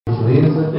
Beleza?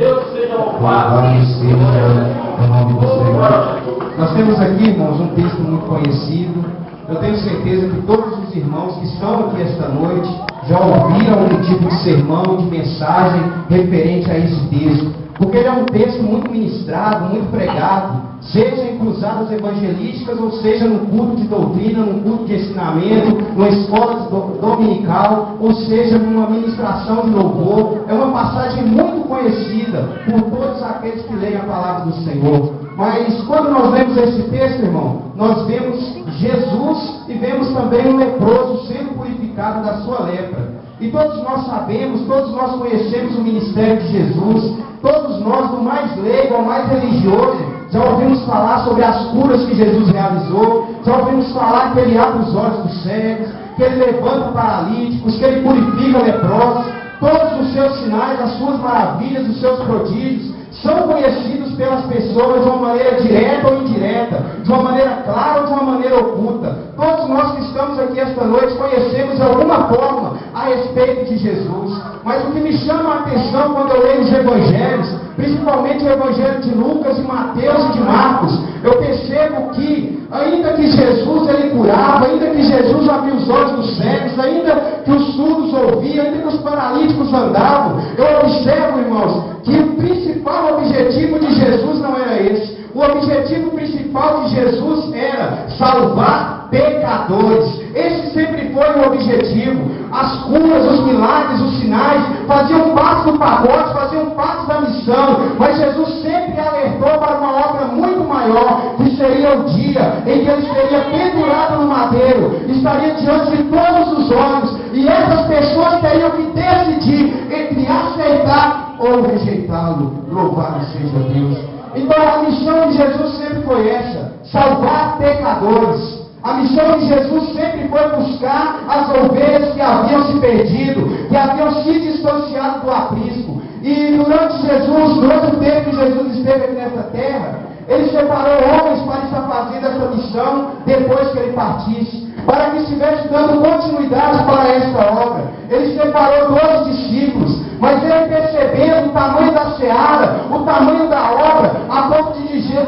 Louvado seja o nome do Senhor. Nós temos aqui, irmãos, um texto muito conhecido. Eu tenho certeza que todos os irmãos que estão aqui esta noite já ouviram um tipo de sermão, de mensagem referente a esse texto. Porque ele é um texto muito ministrado, muito pregado, seja em cruzadas evangelísticas, ou seja no culto de doutrina, no culto de ensinamento, numa escola dominical, ou seja numa ministração de louvor. É uma passagem muito conhecida por todos aqueles que leem a palavra do Senhor. Mas quando nós lemos esse texto, irmão, nós vemos Jesus e vemos também um leproso sendo purificado da sua lepra. E todos nós sabemos, todos nós conhecemos o ministério de Jesus. Todos nós, do mais leigo ao mais religioso, já ouvimos falar sobre as curas que Jesus realizou, já ouvimos falar que Ele abre os olhos dos cegos, que Ele levanta paralíticos, que Ele purifica leprosos. Todos os seus sinais, as suas maravilhas, os seus prodígios, são conhecidos pelas pessoas de uma maneira direta ou indireta, de uma maneira clara ou de uma maneira oculta. Todos nós que estamos aqui esta noite conhecemos de alguma forma a respeito de Jesus. Mas o que me chama a atenção quando eu leio os evangelhos, principalmente o evangelho de Lucas, de Mateus e de Marcos, eu percebo que, ainda que Jesus ele curava, ainda que Jesus abria os olhos dos cegos, ainda que os surdos ouviam, ainda que os paralíticos andavam, eu observo, irmãos, que o principal objetivo de Jesus não era esse. O objetivo principal de Jesus era salvar pecadores. Esse sempre foi o objetivo. As curas, os milagres, os sinais faziam parte do pacote, faziam parte da missão. Mas Jesus sempre alertou para uma obra muito maior, que seria o dia em que ele seria pendurado no madeiro, estaria diante de todos os olhos, e essas pessoas teriam que decidir entre aceitar ou rejeitá-lo. Louvado seja Deus. Então a missão de Jesus sempre foi essa: salvar pecadores. A missão de Jesus sempre foi buscar as ovelhas que haviam se perdido, que haviam se distanciado do aprisco. E durante o tempo que Jesus esteve aqui nessa terra, ele separou homens para estar fazendo essa missão depois que ele partisse, para que estivesse dando continuidade para esta obra. Ele separou 12 discípulos, mas ele, percebendo o tamanho da seara, o tamanho da obra, a ponto de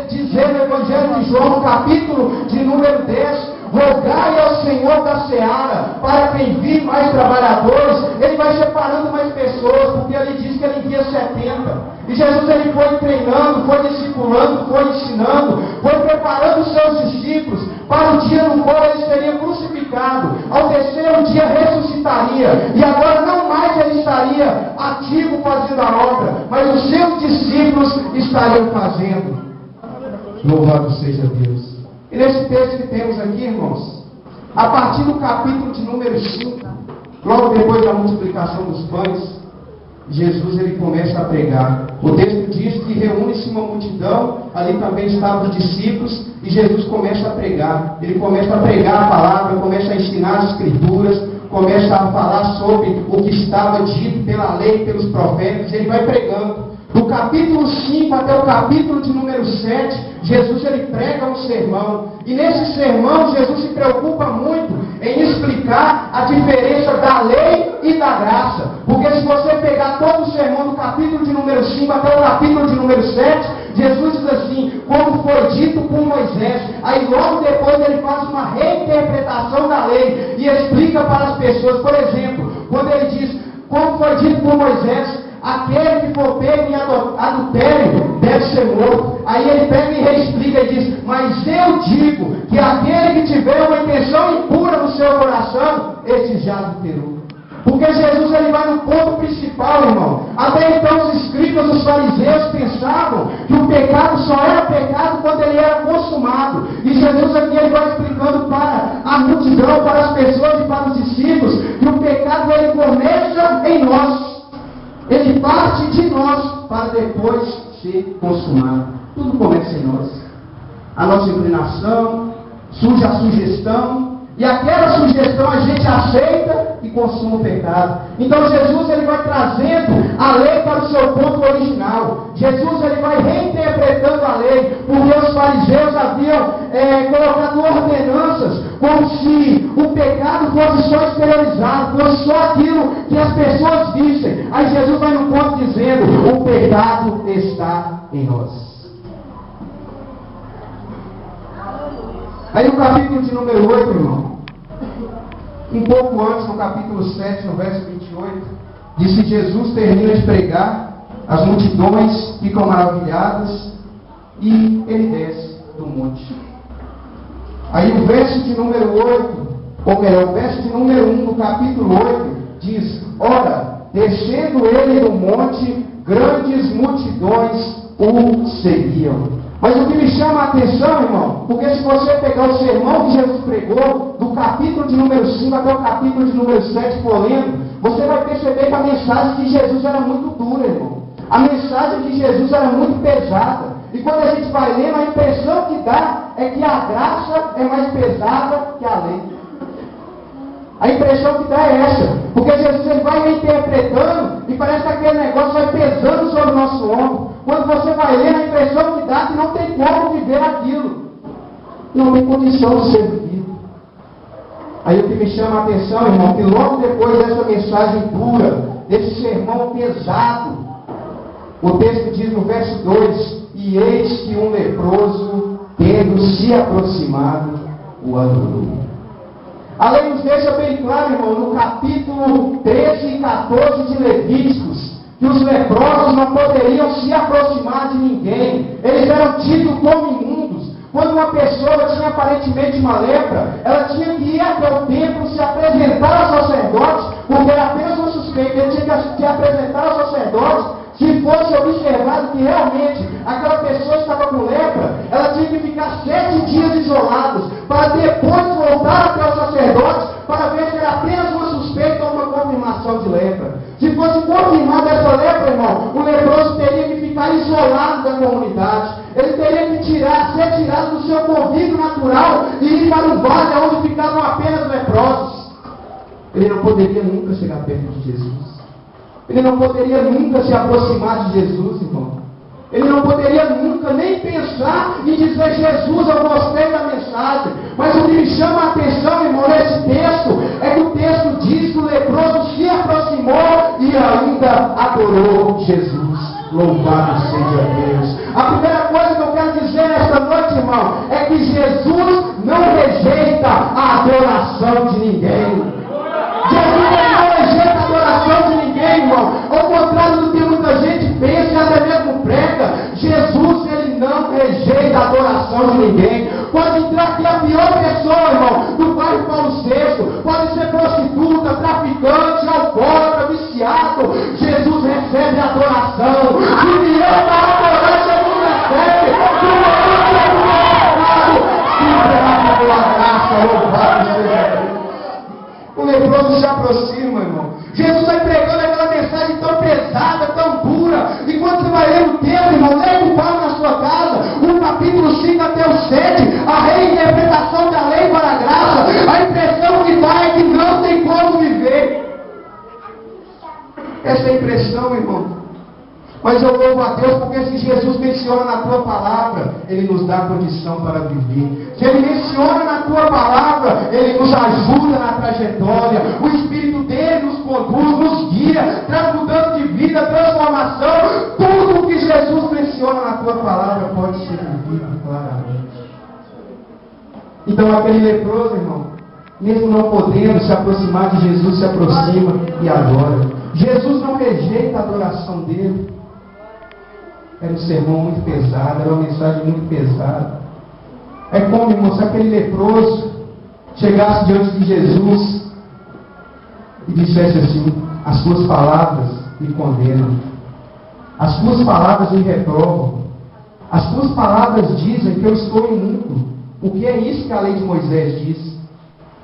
dizer no Evangelho de João, no capítulo de número 10, rogai ao Senhor da seara para que envie mais trabalhadores. Ele vai separando mais pessoas, porque ele diz que ele envia 70. E Jesus ele foi treinando, foi discipulando, foi ensinando, foi preparando os seus discípulos para o dia no qual ele seria crucificado. Ao terceiro dia ressuscitaria. E agora não mais ele estaria ativo fazendo a obra, mas os seus discípulos estariam fazendo. Louvado seja Deus. E nesse texto que temos aqui, irmãos, a partir do capítulo de número 5, logo depois da multiplicação dos pães, Jesus ele começa a pregar. O texto diz que reúne-se uma multidão, ali também estavam os discípulos, e Jesus começa a pregar. Ele começa a pregar a palavra, começa a ensinar as escrituras, começa a falar sobre o que estava dito pela lei, pelos profetas. Ele vai pregando. Do capítulo 5 até o capítulo de número 7, Jesus ele prega um sermão. E nesse sermão, Jesus se preocupa muito em explicar a diferença da lei e da graça. Porque se você pegar todo o sermão do capítulo de número 5 até o capítulo de número 7, Jesus diz assim, como foi dito por Moisés. Aí logo depois ele faz uma reinterpretação da lei e explica para as pessoas. Por exemplo, quando ele diz, como foi dito por Moisés, aquele que for pego em adultério deve ser morto. Aí ele pega e reexplica e diz, mas eu digo que aquele que tiver uma intenção impura no seu coração, esse já adulterou. Porque Jesus ele vai no ponto principal, irmão. Até então os escribas, os fariseus pensavam que o pecado só era pecado quando ele era consumado. E Jesus aqui ele vai explicando para a multidão, para as pessoas e para os discípulos, que o pecado ele começa em nós. Ele parte de nós para depois ser consumado. Tudo começa em nós. A nossa inclinação, surge a sugestão, E aquela sugestão a gente aceita e consuma o pecado. Então Jesus ele vai trazendo a lei para o seu ponto original. Jesus ele vai reinterpretando a lei, porque os fariseus haviam colocado ordenanças como se o pecado fosse só exteriorizado, fosse só aquilo que as pessoas vissem. Aí Jesus vai no ponto dizendo: o pecado está em nós. Aí no capítulo de número 8, irmão, um pouco antes, no capítulo 7, no verso 28, diz que Jesus termina de pregar, as multidões ficam maravilhadas e ele desce do monte. Aí o verso de número 8, ou melhor, o verso de número 1 do capítulo 8, diz: ora, descendo ele do monte, grandes multidões o seguiam. Mas o que me chama a atenção, irmão, porque se você pegar o sermão que Jesus pregou, do capítulo de número 5 até o capítulo de número 7, for lendo, você vai perceber que a mensagem de Jesus era muito dura, irmão. A mensagem de Jesus era muito pesada. E quando a gente vai lendo, a impressão que dá é que a graça é mais pesada que a lei. A impressão que dá é essa, porque Jesus ele vai interpretando e parece que aquele negócio vai pesando sobre o nosso ombro. Quando você vai ler, a impressão que dá é que não tem como viver aquilo. Não tem condição de ser vivido. Aí o que me chama a atenção, irmão, que logo depois dessa mensagem dura, desse sermão pesado, o texto diz no verso 2: e eis que um leproso, tendo se aproximado, o adorou. A lei nos deixa bem claro, irmão, no capítulo 13 e 14 de Levíticos, que os leprosos não poderiam se aproximar de ninguém. Eles eram tidos como imundos. Quando uma pessoa tinha aparentemente uma lepra, ela tinha que ir até o templo, se apresentar ao sacerdote, porque era apenas um suspeito. Ele tinha que se apresentar ao sacerdote. Se fosse observado que realmente aquela pessoa estava com lepra, ela tinha que ficar 7 dias isolados, para depois voltar até o sacerdote, para ver se era apenas uma suspeita ou uma confirmação de lepra. Se fosse confirmada essa lepra, irmão, o leproso teria que ficar isolado da comunidade. Ele teria que ser tirado do seu convívio natural e ir para um vale onde ficavam apenas leprosos. Ele não poderia nunca chegar perto de Jesus. Ele não poderia nunca se aproximar de Jesus, irmão. Ele não poderia nunca nem pensar em dizer: Jesus, eu gostei da mensagem. Mas o que me chama a atenção, irmão, nesse texto, é que o texto diz que o leproso se aproximou e ainda adorou Jesus. Louvado seja Deus. A primeira coisa que eu quero dizer nesta noite, irmão, é que Jesus não rejeita a adoração de ninguém. Jesus não rejeita a adoração de ninguém, irmão. Ao contrário do que muita gente pensa e até mesmo prega, Jesus ele não rejeita a adoração de ninguém. Pode entrar aqui a pior pessoa, irmão, do bairro Paulo VI, pode ser prostituta, traficante, alcoólatra, viciado. Jesus recebe a adoração. Se vier para adorar, Jesus recebe. Se você é glorificado, liberado pela graça, louvado seja Deus. O leproso se aproxima, irmão. Jesus vai pregando aquela mensagem tão pesada, tão dura. E quando você vai ler o texto, irmão, lê com calma na sua casa, o capítulo 5 até o 7, a reinterpretação da lei para a graça, a impressão que dá é que não tem como viver. Essa é a impressão, irmão. Mas eu louvo a Deus porque se Jesus menciona na tua palavra, Ele nos dá condição para viver. Se Ele menciona na tua palavra, Ele nos ajuda na trajetória. O Espírito dele nos conduz, nos guia, traz mudança de vida, transformação. Tudo o que Jesus menciona na tua palavra pode ser vivido claramente. Então aquele leproso, irmão, mesmo não podendo se aproximar de Jesus, se aproxima e adora. Jesus não rejeita a adoração dele. Era um sermão muito pesado, era uma mensagem muito pesada. É como, irmão, se aquele leproso chegasse diante de Jesus e dissesse assim: as suas palavras me condenam, as suas palavras me reprovam, as suas palavras dizem que eu estou imundo. O que é isso que a lei de Moisés diz?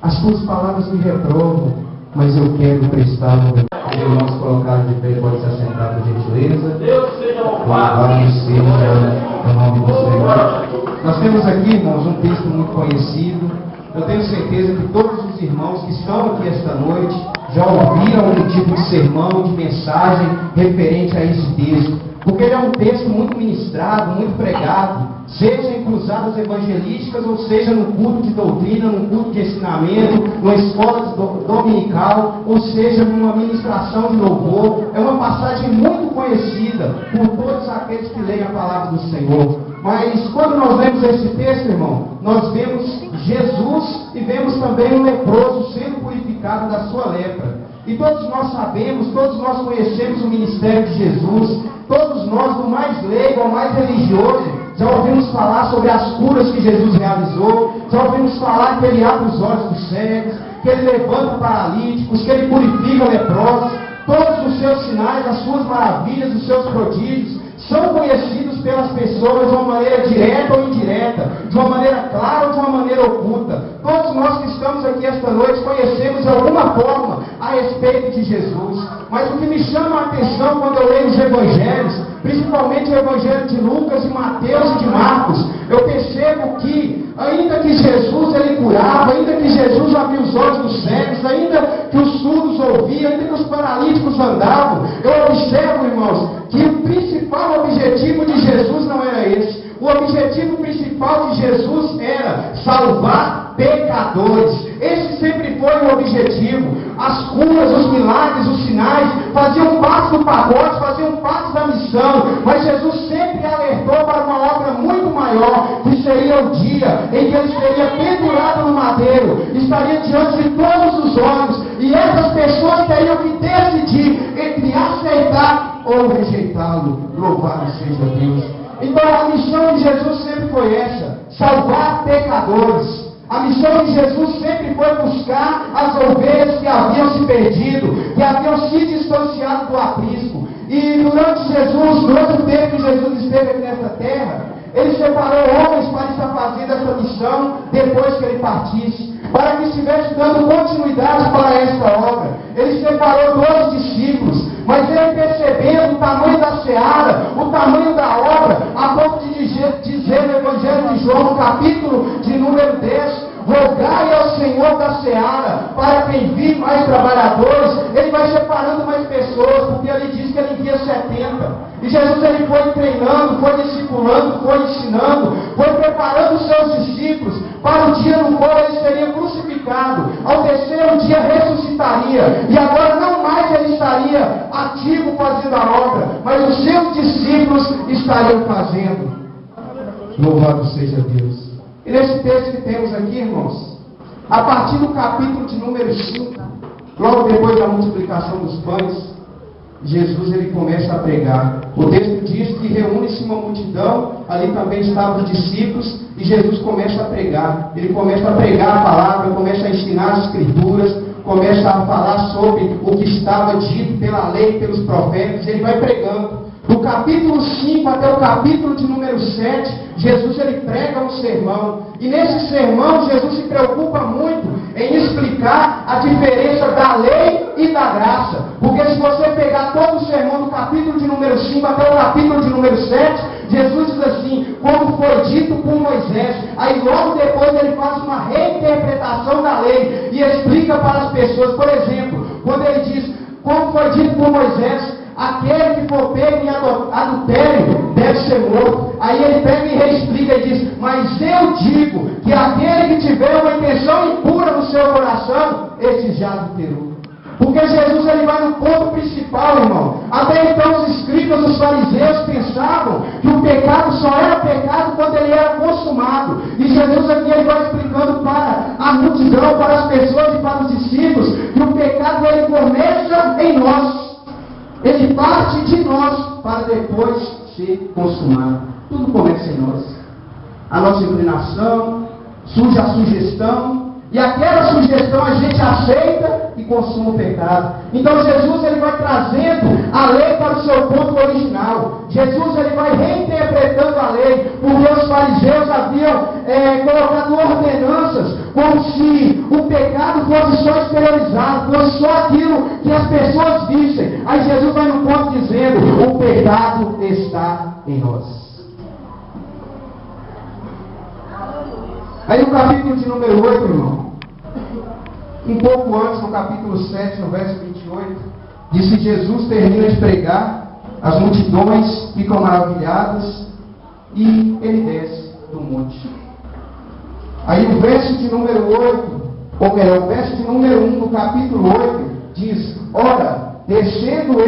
As suas palavras me reprovam, mas eu quero prestar no os irmãos colocados de pé, pode se assentar por gentileza. Deus seja Louvado seja o nome do Senhor. Nós temos aqui, irmãos, um texto muito conhecido, Eu tenho certeza que todos os irmãos que estão aqui esta noite já ouviram um tipo de sermão, de mensagem referente a esse texto, porque ele é um texto muito ministrado, muito pregado, seja em cruzadas evangelísticas, ou seja no culto de doutrina, no culto de ensinamento, numa escola dominical, ou seja numa ministração de louvor. É uma passagem muito conhecida por todos aqueles que leem a palavra do Senhor. Mas quando nós lemos esse texto, irmão, nós vemos Jesus e vemos também um leproso sendo purificado da sua lepra. E todos nós sabemos, todos nós conhecemos o ministério de Jesus, todos nós, do mais leigo ao mais religioso, já ouvimos falar sobre as curas que Jesus realizou, já ouvimos falar que ele abre os olhos dos cegos, que ele levanta paralíticos, que ele purifica leprosos. Todos os seus sinais, as suas maravilhas, os seus prodígios, são conhecidos pelas pessoas de uma maneira direta ou indireta, de uma maneira clara ou de uma maneira oculta. Todos nós que estamos aqui esta noite conhecemos de alguma forma a respeito de Jesus. Mas o que me chama a atenção quando eu leio os evangelhos, principalmente o evangelho de Lucas, de Mateus e de Marcos, eu percebo que, ainda que Jesus ele curava, ainda que Jesus abria os olhos dos cegos, ainda que os surdos ouviam, ainda que os paralíticos andavam, eu observo, irmãos, que o principal objetivo de Jesus não era esse. O objetivo principal de Jesus era salvar pecadores. Esse sempre foi o objetivo. As curas, os milagres, os sinais faziam parte do pacote, faziam parte da missão. Mas Jesus sempre alertou para uma obra muito maior, que seria o dia em que ele seria pendurado no madeiro, estaria diante de todos os homens, e essas pessoas teriam que decidir entre aceitar ou rejeitá-lo. Louvado seja Deus. Então a missão de Jesus sempre foi essa: salvar pecadores. A missão de Jesus sempre foi buscar as ovelhas que haviam se perdido, que haviam se distanciado do aprisco. E durante o tempo que Jesus esteve aqui nessa terra, ele separou homens para estar fazendo essa missão depois que ele partisse, para que estivesse dando continuidade para esta obra. Ele separou 12 discípulos, mas ele, percebendo o tamanho da seara, o tamanho da obra, a ponto de dizer no Evangelho de João, no capítulo de número 10, rogai ao Senhor da seara para que envie mais trabalhadores. Ele vai separando mais pessoas, porque ele diz que ele envia 70. E Jesus ele foi treinando, foi discipulando, foi ensinando, foi preparando os seus discípulos para o dia no qual ele seria crucificado. Ao terceiro dia ressuscitaria, e agora não mais ele estaria ativo fazendo a obra, mas os seus discípulos estariam fazendo. Louvado seja Deus. E nesse texto que temos aqui, irmãos, a partir do capítulo de número 5, logo depois da multiplicação dos pães, Jesus ele começa a pregar. O texto diz que reúne-se uma multidão, ali também estavam os discípulos, e Jesus começa a pregar. Ele começa a pregar a palavra, começa a ensinar as escrituras, começa a falar sobre o que estava dito pela lei, pelos profetas, ele vai pregando. Do capítulo 5 até o capítulo de número 7, Jesus ele prega um sermão. E nesse sermão, Jesus se preocupa muito em explicar a diferença da lei e da graça. Porque se você pegar todo o sermão do capítulo de número 5 até o capítulo de número 7, Jesus diz assim, como foi dito por Moisés. Aí logo depois ele faz uma reinterpretação da lei e explica para as pessoas. Por exemplo, quando ele diz, como foi dito por Moisés, aquele que for pego em adultério deve ser morto. Aí ele pega e reexplica e diz, mas eu digo que aquele que tiver uma intenção impura no seu coração, esse já adulterou. Porque Jesus ele vai no ponto principal, irmão. Até então os escribas, os fariseus pensavam que o pecado só era pecado quando ele era consumado. E Jesus aqui ele vai explicando para a multidão, para as pessoas e para os discípulos, que o pecado ele começa em nós. Ele parte de nós para depois ser consumado. Tudo começa em nós. A nossa inclinação, surge a sugestão, e aquela sugestão a gente aceita e consuma o pecado. Então Jesus ele vai trazendo a lei para o seu ponto original. Jesus ele vai reinterpretando a lei, porque os fariseus haviam colocado ordenanças como se o pecado fosse só exteriorizado, fosse só aquilo que as pessoas vissem. Aí Jesus vai no ponto dizendo, o pecado está em nós. Aí no capítulo de número 8, irmão, um pouco antes, no capítulo 7, no verso 28, diz que Jesus termina de pregar, as multidões ficam maravilhadas e ele desce do monte. Aí o verso de número 8, ou melhor, o verso de número 1 do capítulo 8, diz: ora, descendo ele